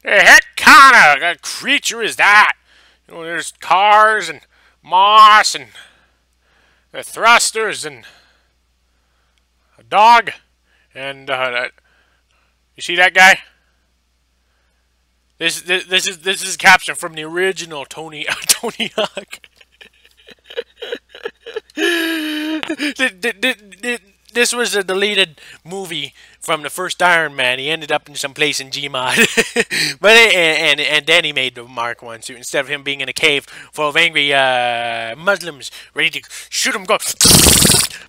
The heck kind of a creature is that? You know, there's cars and moss and the thrusters and a dog and you see that guy? This is a caption from the original Tony Hawk. This was a deleted movie from the first Iron Man. He ended up in some place in Gmod, but and then he made the Mark 1 suit instead of him being in a cave full of angry Muslims ready to shoot him. Go,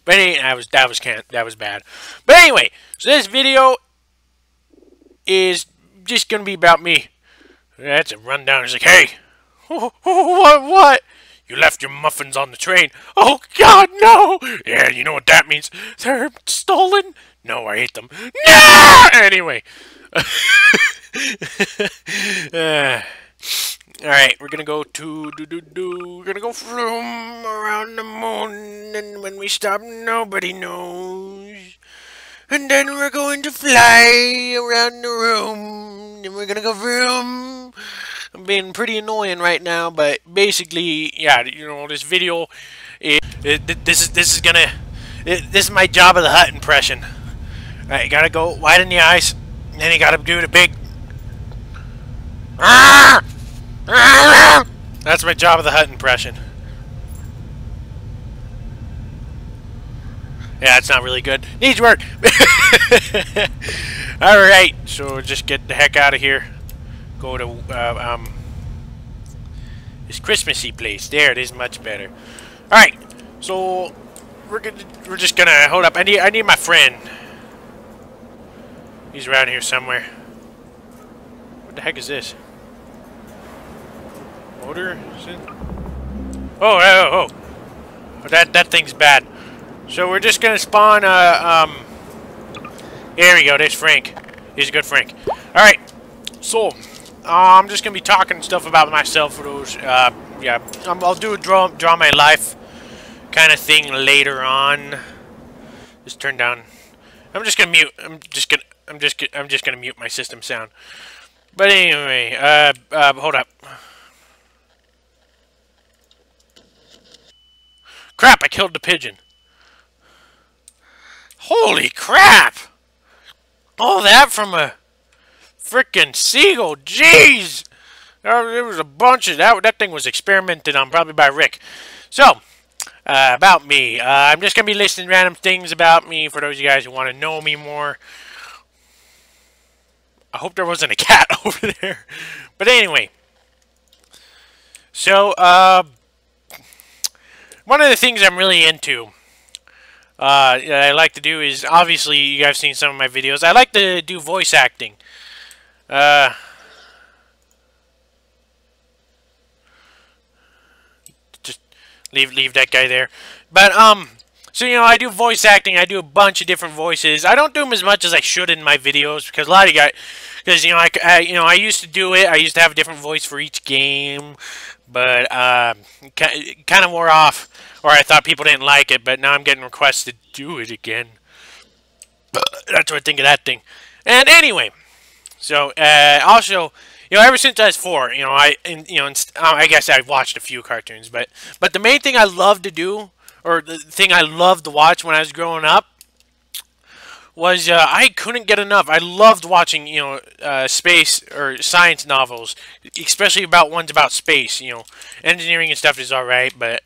but that was bad. But anyway, so this video is just gonna be about me. That's a rundown. It's like, hey, what? You left your muffins on the train. Oh, God, no! Yeah, you know what that means. They're stolen? No, I hate them. No! Anyway. Alright, we're gonna go to... We're gonna go vroom around the moon, and when we stop, nobody knows. And then we're going to fly around the room, and we're gonna go vroom. I'm being pretty annoying right now, but basically, yeah, you know, this video, this is my Jabba the Hutt impression. All right, you gotta go wide in the eyes, and then you gotta do the big. That's my Jabba the Hutt impression. Yeah, it's not really good. Needs work. All right, so just get the heck out of here. Go to this Christmassy place. There, it is much better. All right, so we're just gonna hold up. I need my friend. He's around here somewhere. What the heck is this? Motor? Oh! That thing's bad. So we're just gonna spawn. Here we go. There's Frank. He's a good Frank. All right. So. I'm just gonna be talking stuff about myself for those. Yeah, I'll do a draw my life kind of thing later on. Just turn down. I'm just gonna mute. I'm just gonna mute my system sound. But anyway, hold up. Crap! I killed the pigeon. Holy crap! All that from a frickin' seagull, jeez! There was a bunch of that thing was experimented on, probably by Rick. So, about me. I'm just gonna be listing random things about me for those of you guys who want to know me more. I hope there wasn't a cat over there. But anyway. So, one of the things I'm really into that I like to do is, obviously, you guys have seen some of my videos. I like to do voice acting. Just leave that guy there. But so you know, I do voice acting. I do a bunch of different voices. I don't do them as much as I should in my videos because a lot of you guys, because you know, I used to do it. I used to have a different voice for each game, but kind of wore off, or I thought people didn't like it. But now I'm getting requests to do it again. That's what I think of that thing. And anyway. So, also, you know, ever since I was 4, you know, I guess I've watched a few cartoons, but the main thing I love to do, or the thing I loved to watch when I was growing up, was, I couldn't get enough. I loved watching, you know, space or science novels, especially about ones about space, you know. Engineering and stuff is alright, but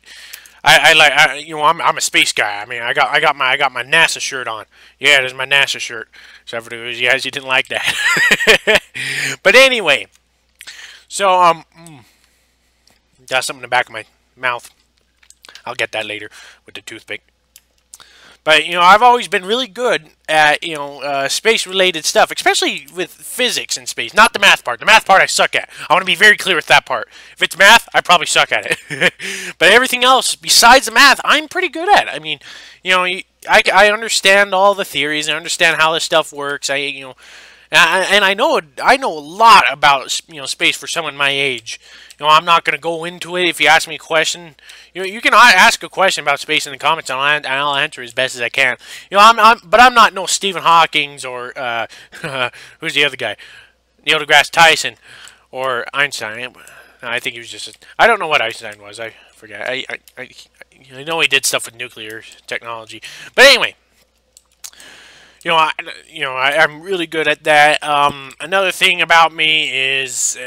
you know, I'm a space guy. I mean, I got my NASA shirt on. Yeah, there's my NASA shirt. Except for those you guys, you didn't like that. But anyway, so got something in the back of my mouth. I'll get that later with the toothpick. But, you know, I've always been really good at, you know, space-related stuff, especially with physics in space. Not the math part. The math part I suck at. I want to be very clear with that part. If it's math, I probably suck at it. But everything else, besides the math, I'm pretty good at. I mean, you know, I understand all the theories. I understand how this stuff works. You know, and I know a lot about, you know, space for someone my age. You know, I'm not going to go into it. If you ask me a question, you know, you can ask a question about space in the comments, and I'll answer as best as I can. You know, but I'm not no Stephen Hawking's or who's the other guy? Neil deGrasse Tyson or Einstein. I think he was just. I don't know what Einstein was. I forget. I know he did stuff with nuclear technology. But anyway, I'm really good at that. Another thing about me is.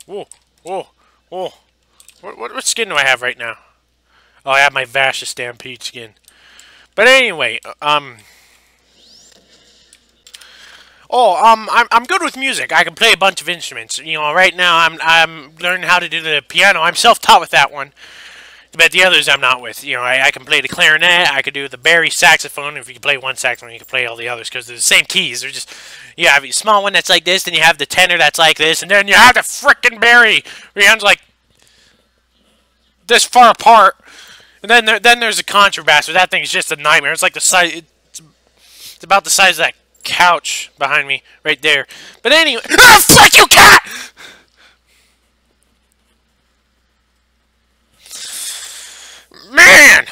Whoa, whoa, whoa. What skin do I have right now? Oh, I have my Vasha Stampede skin. But anyway, I'm good with music. I can play a bunch of instruments. Right now I'm learning how to do the piano. I'm self-taught with that one. But the others I'm not with. I can play the clarinet. I can do the bari saxophone. If you can play one saxophone, you can play all the others because they're the same keys. They're just, you have a small one that's like this, then you have the tenor that's like this, and then you have the frickin' bari. Your hands like this far apart. And then there's a contrabass. That thing is just a nightmare. It's like the size. It's about the size of that couch behind me right there. But anyway, oh, fuck you, cat! Man!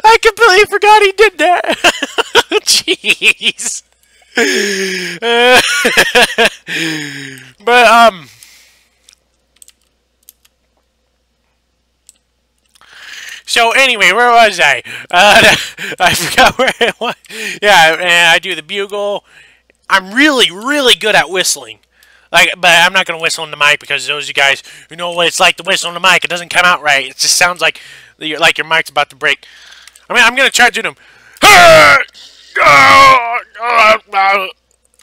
I completely forgot he did that. Jeez. But so anyway, where was I? I forgot where I was. Yeah, and I do the bugle. I'm really, really good at whistling. But I'm not gonna whistle in the mic because those of you guys who know what it's like to whistle in the mic, it doesn't come out right. It just sounds like your mic's about to break. I mean, I'm gonna try to do them. All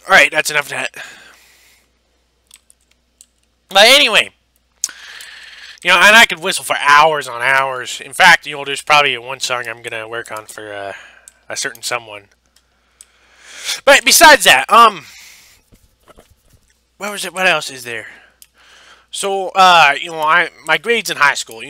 right, that's enough of that. But anyway, and I could whistle for hours on hours. In fact, there's probably one song I'm gonna work on for a certain someone. But besides that, where was it? What else is there? So, my grades in high school,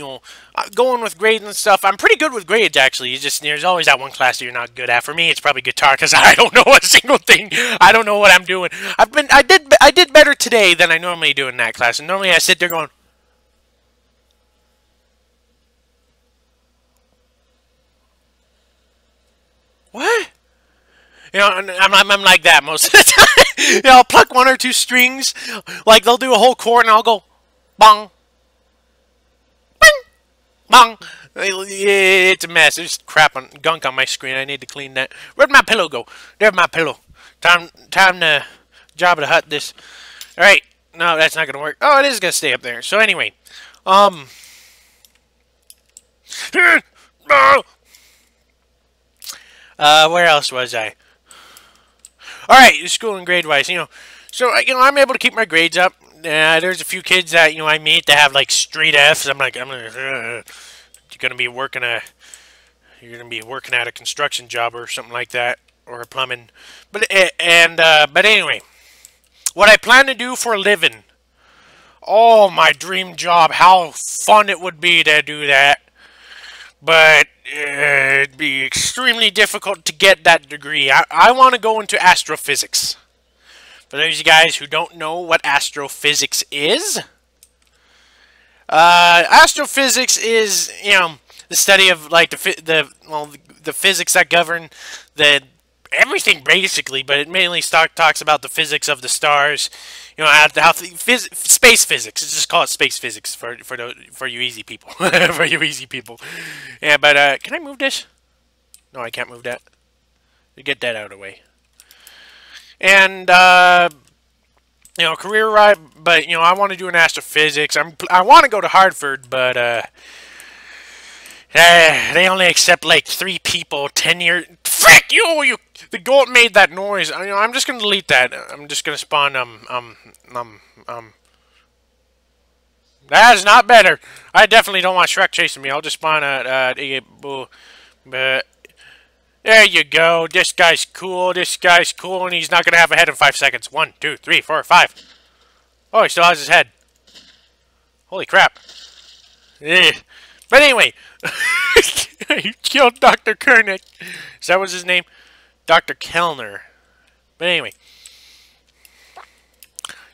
going with grades and stuff, I'm pretty good with grades, actually. There's always that one class that you're not good at. For me, it's probably guitar, because I don't know a single thing. I don't know what I'm doing. I did better today than I normally do in that class, and normally I sit there going, what? I'm like that most of the time. I'll pluck one or two strings, like they'll do a whole chord, and I'll go, bong, bing, bong. It's a mess. There's gunk on my screen. I need to clean that. Where'd my pillow go? There's my pillow. Time to Jabba the Hutt this. All right. No, that's not gonna work. Oh, it is gonna stay up there. So anyway, where else was I? All right, school and grade wise, so I'm able to keep my grades up. There's a few kids that I meet that have like straight Fs. I'm like, you're gonna be working at a construction job or something like that, or a plumbing. But anyway, what I plan to do for a living. Oh, my dream job! How fun it would be to do that. But it'd be extremely difficult to get that degree. I want to go into astrophysics. For those of you guys who don't know what astrophysics is, astrophysics is the study of like the physics that govern everything basically, but it mainly talks about the physics of the stars. Space physics. Let's just call it space physics for you easy people. For you easy people. Yeah, but can I move this? No, I can't move that. Get that out of the way. And career right, but I want to do an astrophysics. I want to go to Harvard, but they only accept like 3 people, 10 years. Frick you! The goat made that noise. I'm just gonna delete that. I'm just gonna spawn That is not better. I definitely don't want Shrek chasing me. I'll just spawn but there you go. This guy's cool. This guy's cool, and he's not gonna have a head in 5 seconds. 1, 2, 3, 4, 5. Oh, he still has his head. Holy crap. Ugh. But anyway, he killed Dr. Koenig. Is that was his name? Dr. Kellner. But anyway.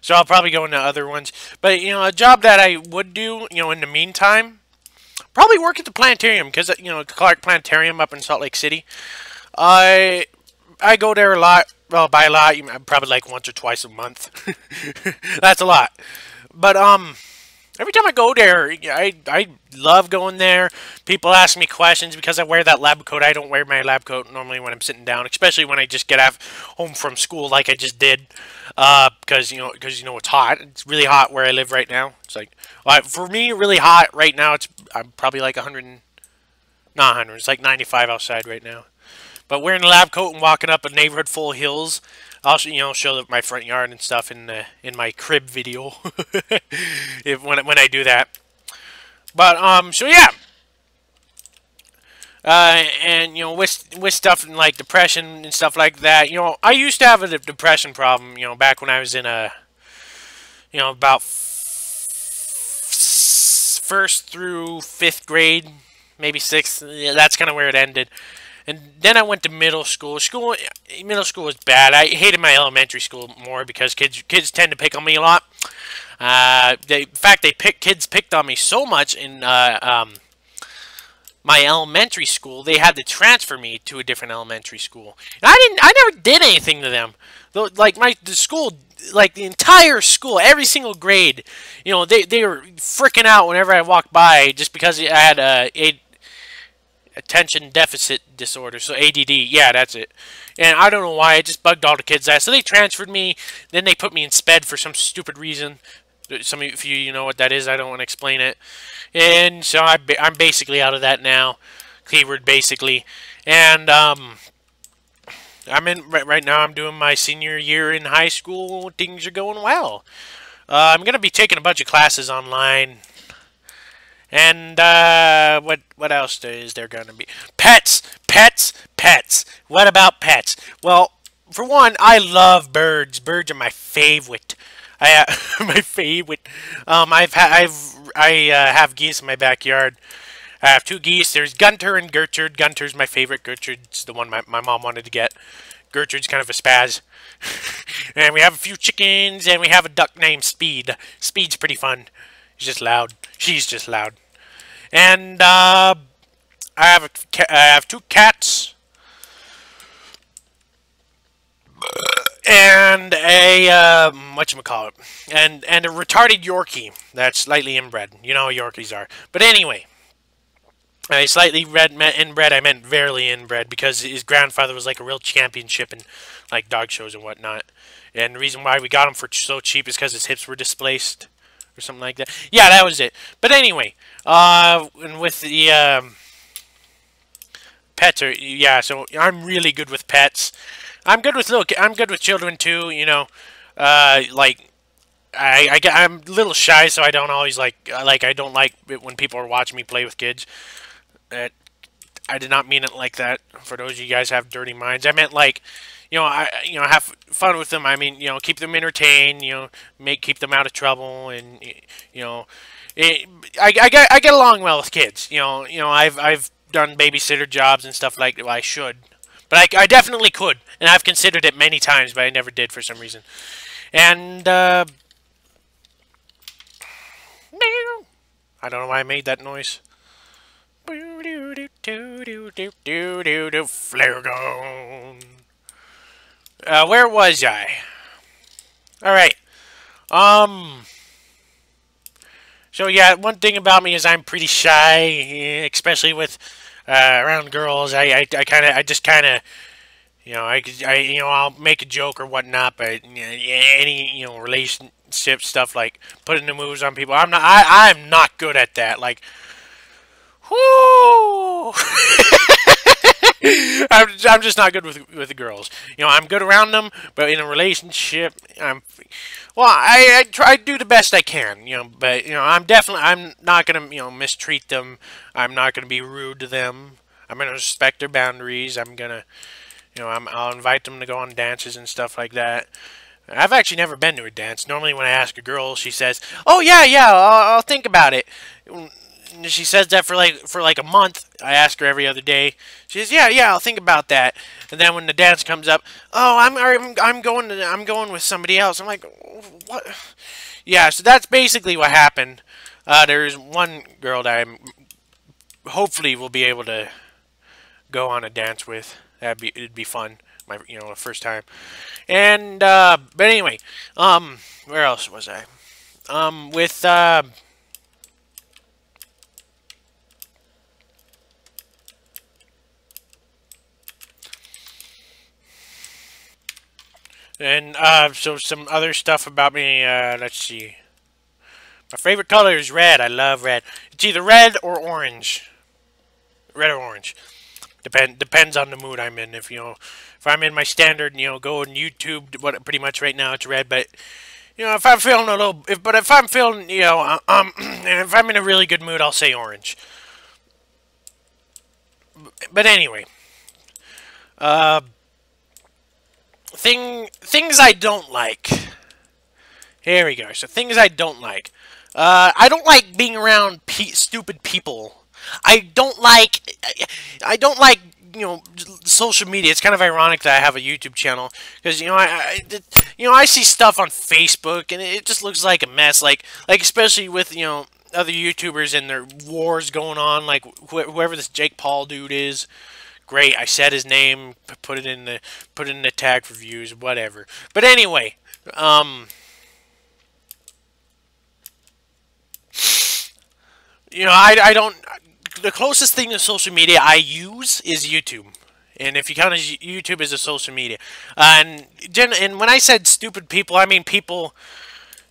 So I'll probably go into other ones. But, a job that I would do, in the meantime, probably work at the planetarium, because, Clark Planetarium up in Salt Lake City. I go there a lot. Well, by a lot, probably like once or twice a month. That's a lot. But, every time I go there, I love going there. People ask me questions because I wear that lab coat. I don't wear my lab coat normally when I'm sitting down, especially when I just get home from school like I just did. Because it's hot. It's really hot where I live right now. It's like, for me, really hot right now. I'm probably like 100, not 100. It's like 95 outside right now. But wearing a lab coat and walking up a neighborhood full of hills, I'll show my front yard and stuff in my crib video when I do that. But so yeah, and with stuff like depression and stuff like that, I used to have a depression problem, back when I was in about first through fifth grade, maybe sixth. Yeah, that's kind of where it ended. And then I went to middle school. Middle school was bad. I hated my elementary school more because kids tend to pick on me a lot. In fact, kids picked on me so much in my elementary school, they had to transfer me to a different elementary school. And I never did anything to them. Like the school, like the entire school, every single grade, they were freaking out whenever I walked by just because I had attention deficit disorder, so ADD, yeah, that's it. And I don't know why, it just bugged all the kids out. So they transferred me, then they put me in SPED for some stupid reason. Some of you know what that is, I don't want to explain it. And so I'm basically out of that now, keyword basically. And right now I'm doing my senior year in high school, things are going well. I'm going to be taking a bunch of classes online. And what else is there gonna be? Pets. What about pets? Well, for one, I love birds. Birds are my favorite. My favorite. I have geese in my backyard. I have two geese. There's Gunter and Gertrude. Gunter's my favorite. Gertrude's the one my mom wanted to get. Gertrude's kind of a spaz. And we have a few chickens, and we have a duck named Speed. Speed's pretty fun. He's just loud. She's just loud. And I have two cats and a whatchamacallit, and a retarded Yorkie that's slightly inbred. You know how Yorkies are. But anyway, I slightly inbred. I meant barely inbred because his grandfather was like a real championship in like dog shows and whatnot. And the reason why we got him for so cheap is because his hips were displaced. Or something like that. Yeah, that was it. But anyway, and with the pets, so I'm really good with pets. I'm good with children too. Like I'm a little shy, so I don't always I don't like it when people are watching me play with kids. I did not mean it like that. For those of you guys who have dirty minds, I meant like. Have fun with them. I mean, keep them entertained. Keep them out of trouble, and I get along well with kids. I've done babysitter jobs and stuff like that. Well, I should, but I definitely could, and I've considered it many times, but I never did for some reason. And I don't know why I made that noise. Flare gun. Where was I? Alright. So yeah, one thing about me is I'm pretty shy, especially with around girls. I'll make a joke or whatnot, but any relationship stuff like putting the moves on people, I'm not good at that. Like, whoo. I'm just not good with the girls. I'm good around them, but in a relationship, I try to do the best I can. But I'm not gonna mistreat them. I'm not gonna be rude to them. I'm gonna respect their boundaries. I'm gonna I'll invite them to go on dances and stuff like that. I've actually never been to a dance. Normally, when I ask a girl, she says, "Oh yeah, I'll think about it." she says that for like a month. I ask her every other day. She says, yeah, I'll think about that. And then when the dance comes up, oh, I'm going with somebody else. I'm like, what? Yeah, so that's basically what happened. There's one girl that I'm hopefully will be able to go on a dance with. It'd be fun. My the first time. And but anyway, where else was I? With and so some other stuff about me. Let's see. My favorite color is red. I love red. It's either red or orange. Red or orange. Depends on the mood I'm in. If I'm in my standard, go on YouTube. What pretty much right now it's red, but if I'm feeling if I'm feeling, and if I'm in a really good mood, I'll say orange. But anyway, things I don't like. Here we go. So things I don't like. I don't like being around stupid people. I don't like social media. It's kind of ironic that I have a YouTube channel because I see stuff on Facebook and it just looks like a mess. Like especially with other YouTubers and their wars going on. Like whoever this Jake Paul dude is. Great, I said his name. Put it in the tag for views. Whatever. But anyway, I don't. The closest thing to social media I use is YouTube. And if you count YouTube as a social media. And when I said stupid people, I mean people.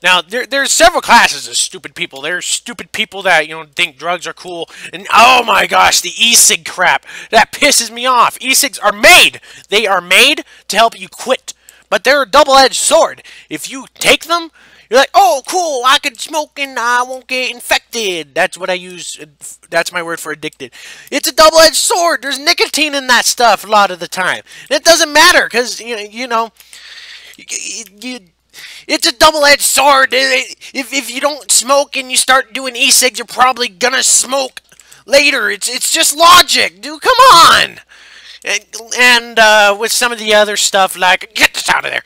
Now, there's several classes of stupid people. There's stupid people that, think drugs are cool. And, oh my gosh, the e-cig crap. That pisses me off. E-cigs are made. They are made to help you quit. But they're a double-edged sword. If you take them, you're like, oh, cool, I can smoke and I won't get infected. That's what I use. That's my word for addicted. It's a double-edged sword. There's nicotine in that stuff a lot of the time. And it doesn't matter because, it's a double-edged sword. If you don't smoke and you start doing e-cigs, you're probably gonna smoke later. It's just logic, dude. Come on. And with some of the other stuff, like get this out of there.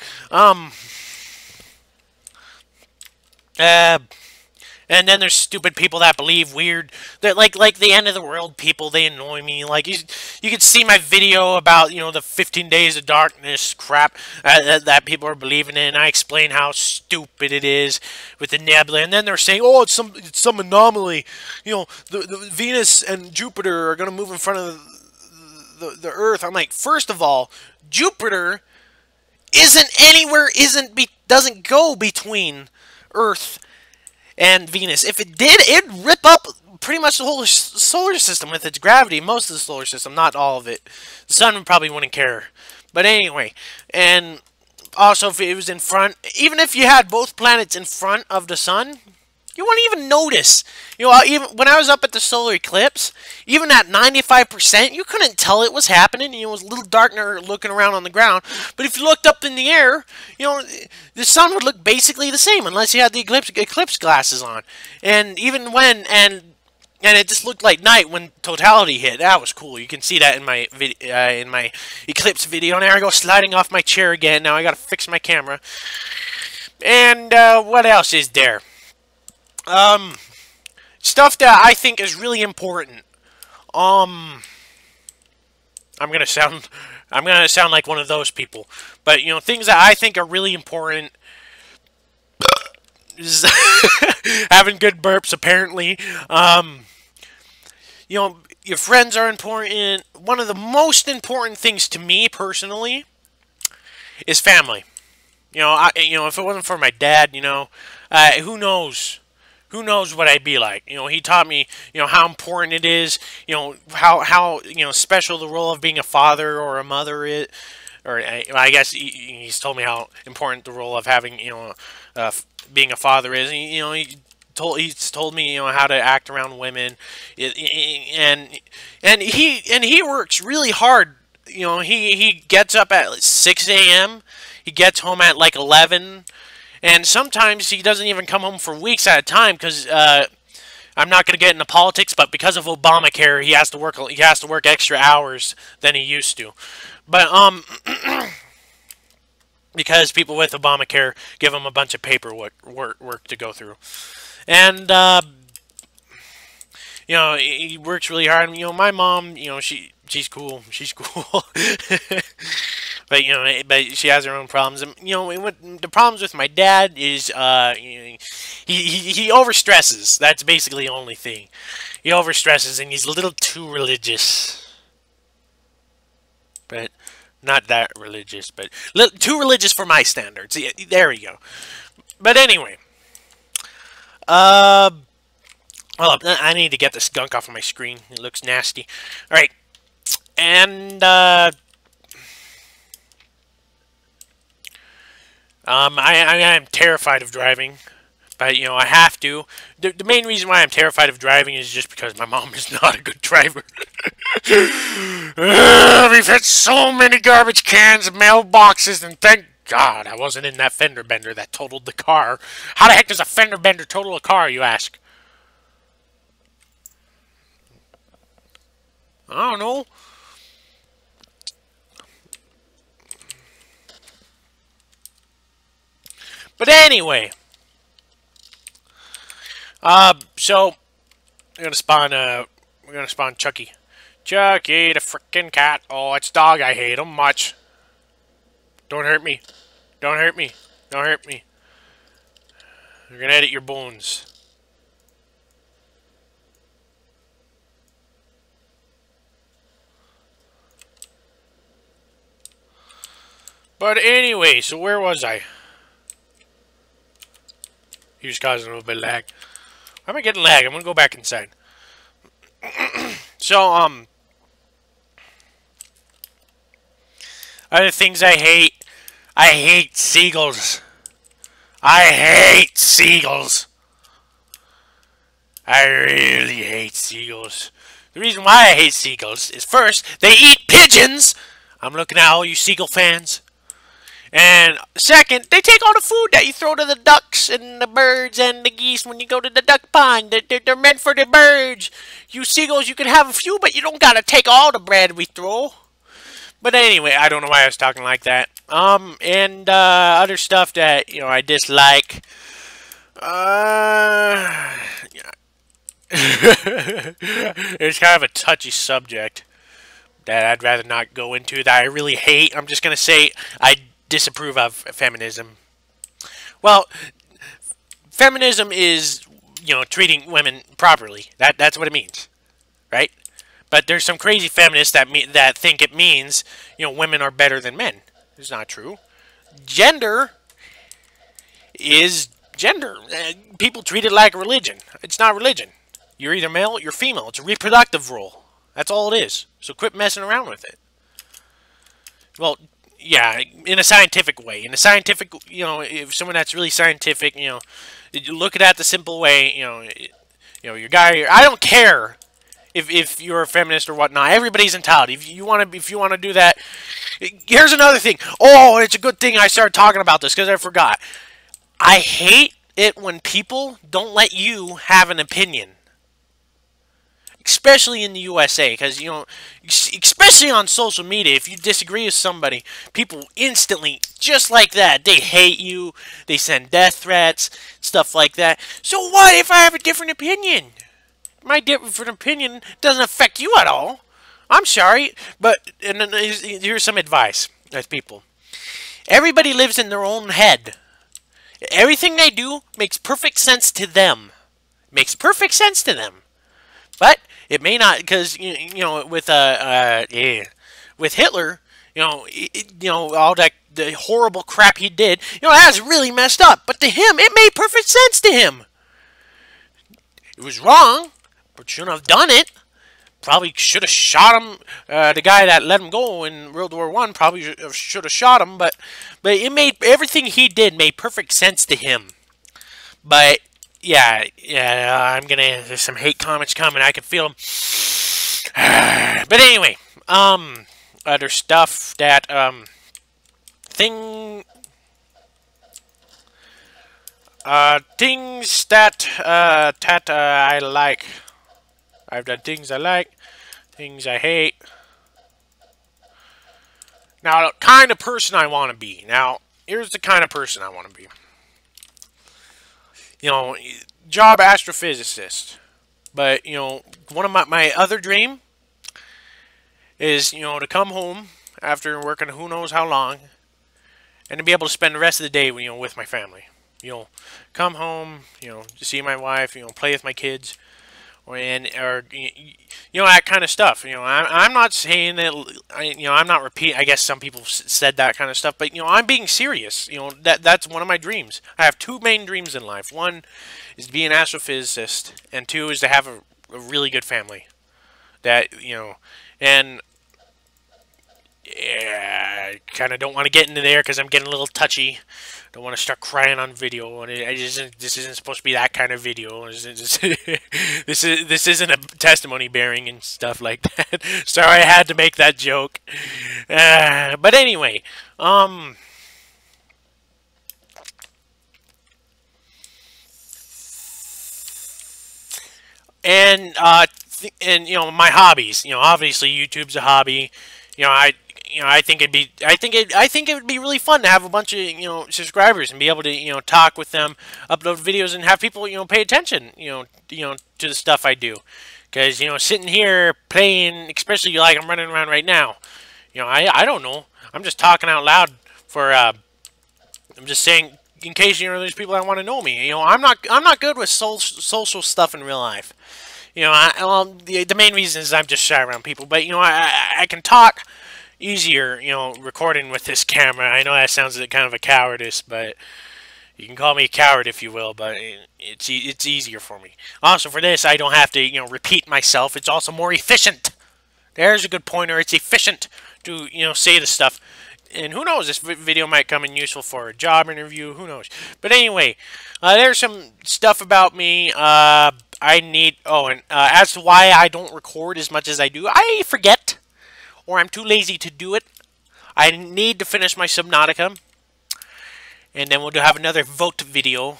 And then there's stupid people that believe weird, that like the end of the world people. They annoy me. Like you could see my video about the 15 days of darkness crap that people are believing in. I explain how stupid it is with the nebula, and then they're saying, oh, it's some anomaly. The Venus and Jupiter are gonna move in front of the Earth. I'm like, first of all, Jupiter doesn't go between Earth and Venus. If it did, it'd rip up pretty much the whole solar system with its gravity. Most of the solar system, not all of it. The sun probably wouldn't care. But anyway, and also if it was in front, even if you had both planets in front of the sun, you wouldn't even notice. Even when I was up at the solar eclipse, even at 95%, you couldn't tell it was happening. It was a little darker looking around on the ground. But if you looked up in the air, the sun would look basically the same unless you had the eclipse glasses on. And even when and it just looked like night when totality hit. That was cool. You can see that in my eclipse video. And there I go sliding off my chair again. Now I got to fix my camera. And what else is there? Stuff that I think is really important. I'm gonna sound like one of those people, but things that I think are really important is having good burps. Apparently, your friends are important. One of the most important things to me personally is family. If it wasn't for my dad, who knows? Who knows what I'd be like? He taught me, how important it is, how special the role of being a father or a mother is, or I guess he's told me how important the role of having, being a father is. He's told me, how to act around women, and he works really hard. He gets up at 6 a.m. He gets home at like 11. And sometimes he doesn't even come home for weeks at a time because I'm not going to get into politics, but because of Obamacare, he has to work extra hours than he used to. But because people with Obamacare give him a bunch of paperwork work to go through, and you know, he works really hard. You know, my mom, you know, she's cool. She's cool. But you know, but she has her own problems. And you know, the problems with my dad is, you know, he overstresses. That's basically the only thing. He overstresses, and he's a little too religious. But not that religious, but too religious for my standards. Yeah, there we go. But anyway, well, I need to get this gunk off of my screen. It looks nasty. All right, and I am terrified of driving, but you know I have to. The main reason why I'm terrified of driving is just because my mom is not a good driver. We've hit so many garbage cans and mailboxes, and thank God I wasn't in that fender bender that totaled the car. How the heck does a fender bender total a car, you ask? I don't know. But anyway, so we're gonna spawn Chucky. Chucky, the frickin' cat. Oh, it's dog. I hate him much. Don't hurt me. Don't hurt me. Don't hurt me. You're gonna edit your bones. But anyway, so where was I? He was causing a little bit of lag. Why am I getting lag? I'm gonna go back inside. So, other things I hate seagulls. I hate seagulls. I really hate seagulls. The reason why I hate seagulls is, first, they eat pigeons. I'm looking at all you seagull fans. And second, they take all the food that you throw to the ducks and the birds and the geese when you go to the duck pond. They're meant for the birds. You seagulls, you can have a few, but you don't gotta take all the bread we throw. But anyway, I don't know why I was talking like that. And other stuff that, you know, I dislike. It's kind of a touchy subject that I'd rather not go into, that I really hate. I'm just gonna say I disapprove of feminism. Well, feminism is, you know, treating women properly. That's what it means, right? But there's some crazy feminists that think it means, you know, women are better than men. It's not true. Gender is gender. People treat it like a religion. It's not religion. You're either male or you're female. It's a reproductive role. That's all it is. So quit messing around with it. Well, yeah, in a scientific way. In a scientific, you know, if someone that's really scientific, you know, look at it the simple way, you know, your guy. I don't care if you're a feminist or whatnot. Everybody's entitled. If you want to do that. Here's another thing. Oh, it's a good thing I started talking about this because I forgot. I hate it when people don't let you have an opinion. Especially in the USA, because, you know, especially on social media, if you disagree with somebody, people instantly, just like that, they hate you, they send death threats, stuff like that. So what if I have a different opinion? My different opinion doesn't affect you at all. I'm sorry, but here's some advice as people. Everybody lives in their own head. Everything they do makes perfect sense to them. Makes perfect sense to them. But it may not, because you know, with Hitler, you know, all that the horrible crap he did, you know, that's really messed up. But to him, it made perfect sense to him. It was wrong, but shouldn't have done it. Probably should have shot him. The guy that let him go in World War I probably should have shot him. But it made everything he did made perfect sense to him. But yeah, there's some hate comments coming. I can feel them. But anyway, other stuff that, Things that I like. I've done things I like, things I hate. Now, the kind of person I want to be. Now, here's the kind of person I want to be. You know, job astrophysicist. But, you know, one of my other dream is, you know, to come home after working who knows how long and to be able to spend the rest of the day, you know, with my family. You know, come home, you know, to see my wife, you know, play with my kids, or you know, that kind of stuff. You know, I'm not saying that, you know, I'm not repeating. I guess some people said that kind of stuff, but you know, I'm being serious. You know, that's one of my dreams. I have two main dreams in life. One is to be an astrophysicist, and two is to have a really good family. That, you know, and yeah, I kind of don't want to get into there because I'm getting a little touchy. Don't want to start crying on video, and this isn't supposed to be that kind of video. This isn't a testimony bearing and stuff like that. Sorry, I had to make that joke. But anyway, and and you know, my hobbies. You know, obviously YouTube's a hobby. You know, I think I think it would be really fun to have a bunch of, you know, subscribers and be able to, you know, talk with them, upload videos, and have people, you know, pay attention, you know, to the stuff I do. Because, you know, sitting here playing, especially like I'm running around right now, you know, I don't know. I'm just talking out loud for I'm just saying, in case, you know, there's people that want to know me. You know, I'm not good with social stuff in real life. You know, well, the main reason is I'm just shy around people. But, you know, I can talk easier, you know, recording with this camera. I know that sounds like kind of a cowardice, but you can call me a coward if you will, but it's easier for me. Also, for this, I don't have to, you know, repeat myself. It's also more efficient. There's a good pointer. It's efficient to, you know, say the stuff. And who knows, this video might come in useful for a job interview. Who knows? But anyway, there's some stuff about me. I need... Oh, and as to why I don't record as much as I do, I forget. Or I'm too lazy to do it. I need to finish my Subnautica. And then we'll have another vote video.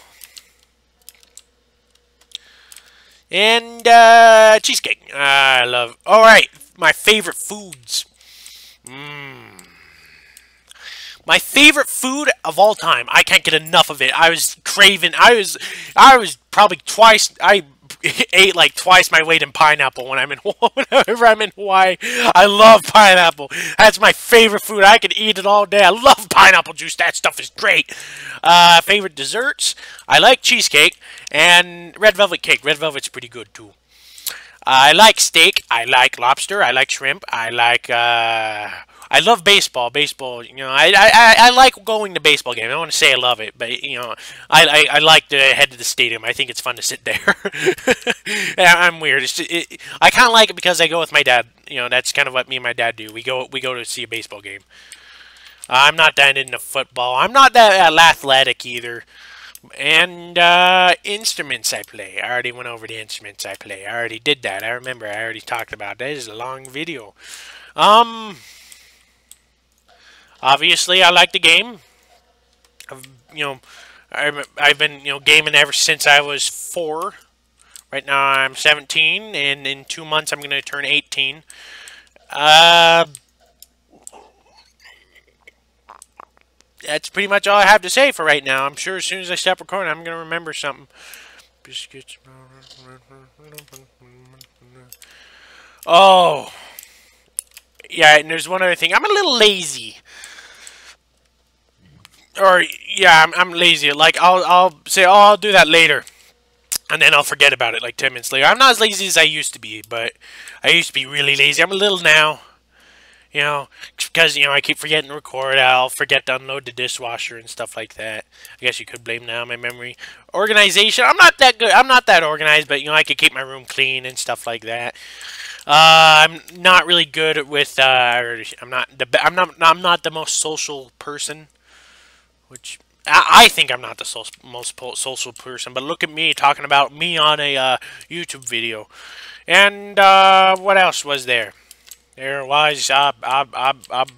And, cheesecake. I love... Alright, my favorite foods. My favorite food of all time. I can't get enough of it. I was craving... I was probably twice... I ate like twice my weight in pineapple whenever I'm in Hawaii. I love pineapple. That's my favorite food. I could eat it all day. I love pineapple juice. That stuff is great. Favorite desserts? I like cheesecake and red velvet cake. Red velvet's pretty good too. I like steak. I like lobster. I like shrimp. I like I love baseball. Baseball, you know, I like going to baseball games. I don't want to say I love it, but, you know, I like to head to the stadium. I think it's fun to sit there. I'm weird. I kind of like it because I go with my dad. You know, that's kind of what me and my dad do. We go to see a baseball game. I'm not that into football. I'm not that athletic either. And instruments I play. I already went over the instruments I play. I already did that. I remember. I already talked about that. This is a long video. Obviously, I like the game. You know, I've been, you know, gaming ever since I was 4. Right now I'm 17, and in 2 months I'm going to turn 18. That's pretty much all I have to say for right now. I'm sure as soon as I stop recording, I'm going to remember something. Biscuits. Oh. Yeah, and there's one other thing. I'm a little lazy. Or, yeah, I'm lazy. Like, I'll say, oh, I'll do that later. And then I'll forget about it like 10 minutes later. I'm not as lazy as I used to be, but I used to be really lazy. I'm a little now. You know, because, you know, I keep forgetting to record. I'll forget to unload the dishwasher and stuff like that. I guess you could blame now my memory. Organization. I'm not that good. I'm not that organized, but, you know, I could keep my room clean and stuff like that. I'm not really good with, I'm not the most social person. Which, I think I'm not the most social person, but look at me talking about me on a YouTube video. And what else was there? There was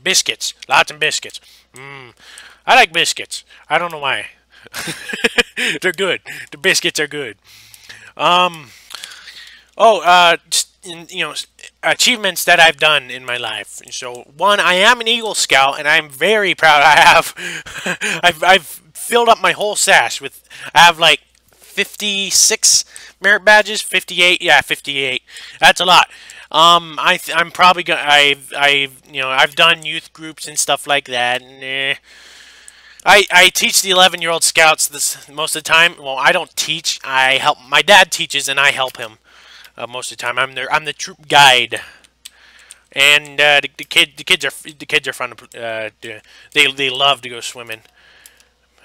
biscuits. Lots of biscuits. I like biscuits. I don't know why. They're good. The biscuits are good. Just, achievements that I've done in my life. So, one, I am an Eagle Scout, and I'm very proud. I have, I've filled up my whole sash with. I have like 56 merit badges. 58, yeah, 58. That's a lot. I'm probably gonna. I've done youth groups and stuff like that. And, I teach the 11-year-old scouts this most of the time. Well, I don't teach. I help. My dad teaches, and I help him most of the time. I'm the troop guide, and the kids are fun to they love to go swimming,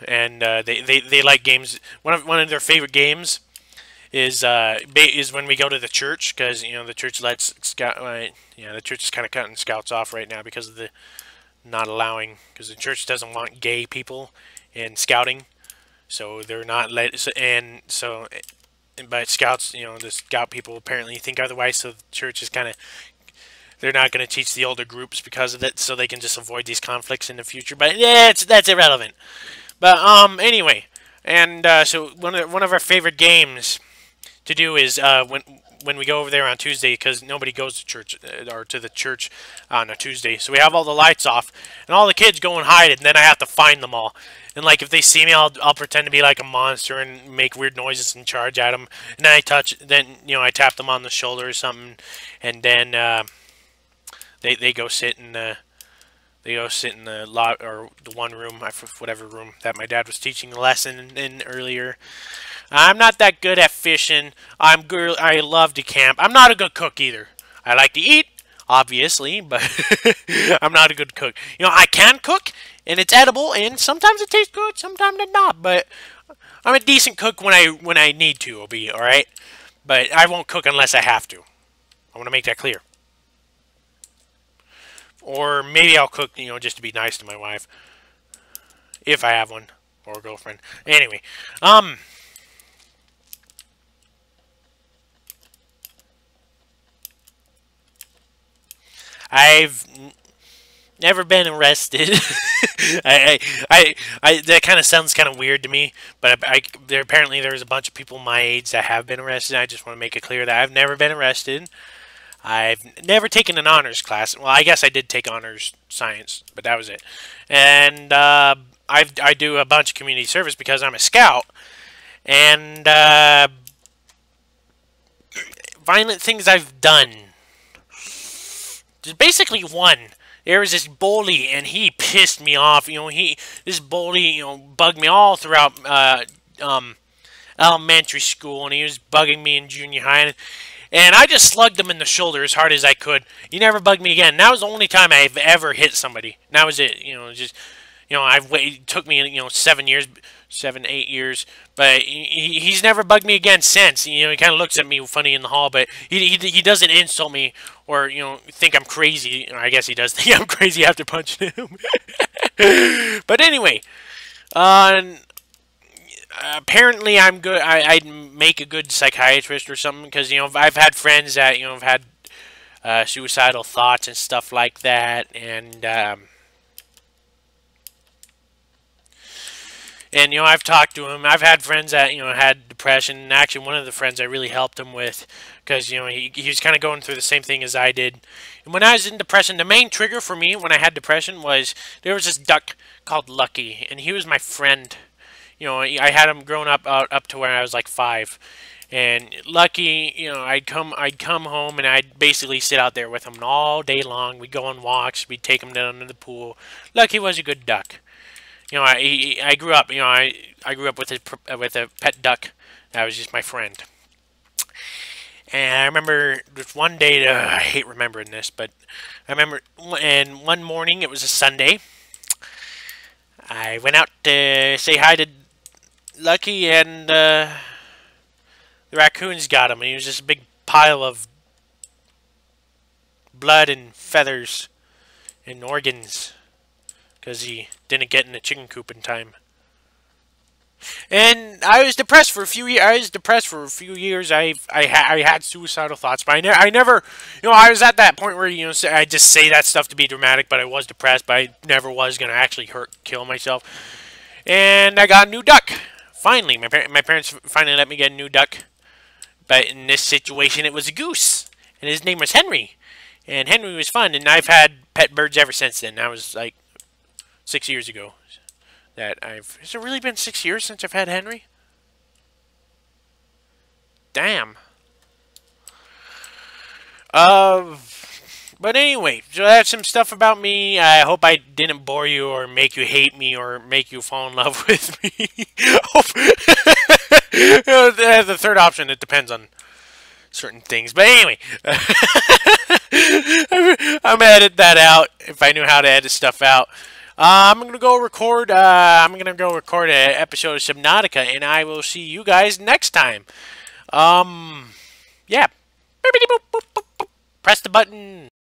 and they like games. One of their favorite games is when we go to the church, because the church lets scout. The church is kind of cutting scouts off right now because of the not allowing, because the church doesn't want gay people in scouting, so they're not let. And so, but scouts, the scout people apparently think otherwise. So the church is kind of, they're not going to teach the older groups because of it, so they can just avoid these conflicts in the future. But yeah, that's irrelevant. But anyway, and so one of our favorite games to do is when we go over there on Tuesday, because nobody goes to church or to the church on a Tuesday. So we have all the lights off, and all the kids go and hide, and then I have to find them all. And like if they see me, I'll pretend to be like a monster and make weird noises and charge at them. And then I tap them on the shoulder or something, and then they go sit in the lot, or the one room, whatever room that my dad was teaching the lesson in earlier. I'm not that good at fishing. I love to camp. I'm not a good cook either. I like to eat, obviously, but I'm not a good cook. I can cook, and it's edible, and sometimes it tastes good, sometimes it's not. But I'm a decent cook when I need to. I'll be all right, but I won't cook unless I have to. I want to make that clear. Or maybe I'll cook, just to be nice to my wife, if I have one, or a girlfriend. Anyway, I've never been arrested. That kind of sounds kind of weird to me, but apparently there's a bunch of people my age that have been arrested. I just want to make it clear that I've never been arrested. I've never taken an honors class. Well, I guess I did take honors science, but that was it. And I do a bunch of community service because I'm a scout. And violent things I've done. There's basically one. There was this bully, and he pissed me off. This bully, bugged me all throughout elementary school, and he was bugging me in junior high. And I just slugged him in the shoulder as hard as I could. He never bugged me again. That was the only time I've ever hit somebody. And that was it. It took me 7, 8 years, but he's never bugged me again since. He kind of looks at me funny in the hall, but he doesn't insult me or think I'm crazy. I guess he does think I'm crazy after punching him. But anyway, apparently I'm good. I'd make a good psychiatrist or something, because I've had friends that have had suicidal thoughts and stuff like that, and I've talked to him. I've had friends that had depression. And actually, one of the friends I really helped him with, because he was kind of going through the same thing as I did. And when I was in depression, the main trigger for me when I had depression was there was this duck called Lucky, and he was my friend. I had him growing up to where I was like 5, and Lucky, I'd come home and I'd basically sit out there with him all day long. We'd go on walks. We'd take him down to the pool. Lucky was a good duck. I grew up. I grew up with a pet duck that was just my friend. And I remember this one day. I hate remembering this, but I remember. And one morning, it was a Sunday. I went out to say hi to Lucky, and the raccoons got him, and he was just a big pile of blood and feathers and organs because he didn't get in the chicken coop in time. And I was depressed for a few years. I had suicidal thoughts, but I never, I was at that point where I just say that stuff to be dramatic, but I was depressed, but I never was gonna actually kill myself. And I got a new duck. Finally, my parents finally let me get a new duck. But in this situation, it was a goose. And his name was Henry. And Henry was fun. And I've had pet birds ever since then. That was like 6 years ago. Has it really been 6 years since I've had Henry? Damn. But anyway, so that's some stuff about me. I hope I didn't bore you or make you hate me or make you fall in love with me. The third option, it depends on certain things. But anyway, I'm gonna edit that out if I knew how to edit stuff out. I'm gonna go record. An episode of Subnautica, and I will see you guys next time. Yeah. Press the button.